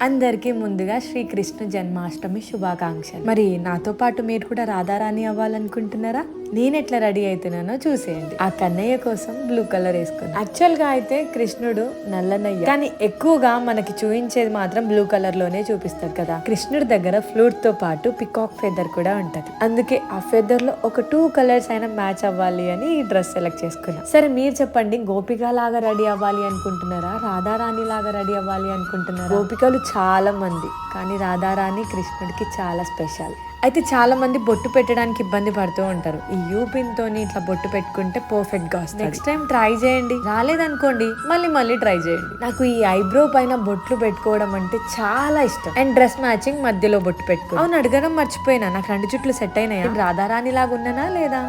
అందరికీ ముందుగా శ్రీకృష్ణ జన్మాష్టమి శుభాకాంక్షలు. మరి నాతో పాటు మీరు కూడా రాధారాణి అవ్వాలనుకుంటున్నారా? నేను ఎట్లా రెడీ అవుతున్నానో చూసేయండి. ఆ కన్నయ్య కోసం బ్లూ కలర్ వేసుకున్నాను. యాక్చువల్ గా అయితే కృష్ణుడు నల్లనయ్య, కానీ ఎక్కువగా మనకి చూపించేది మాత్రం బ్లూ కలర్ లోనే చూపిస్తారు కదా. కృష్ణుడి దగ్గర ఫ్లూట్ తో పాటు పికాక్ ఫెదర్ కూడా ఉంటది. అందుకే ఆ ఫెదర్ లో ఒక 2 కలర్స్ అయినా మ్యాచ్ అవ్వాలి అని ఈ డ్రెస్ సెలెక్ట్ చేసుకున్నా. సరే మీరు చెప్పండి, గోపిక లాగా రెడీ అవ్వాలి అనుకుంటున్నారా, రాధారాణి లాగా రెడీ అవ్వాలి అనుకుంటున్నారా? గోపికలు చాలా మంది, కానీ రాధారాణి కృష్ణుడికి చాలా స్పెషల్. అయితే చాలా మంది బొట్టు పెట్టడానికి ఇబ్బంది పడుతూ ఉంటారు. ఈ యూపిన్ తోని ఇట్లా బొట్టు పెట్టుకుంటే పర్ఫెక్ట్ గా వస్తుంది. నెక్స్ట్ టైం ట్రై చేయండి, రాలేదనుకోండి మళ్ళీ ట్రై చేయండి. నాకు ఈ ఐబ్రో పైన బొట్లు పెట్టుకోవడం అంటే చాలా ఇష్టం. అండ్ డ్రెస్ మ్యాచింగ్ మధ్యలో బొట్టు పెట్టుకో. అవును, అడగడం మర్చిపోయినా, నాకు 2 జుట్లు సెట్ అయినాయా? రాధారాణి లాగా ఉన్నానా లేదా?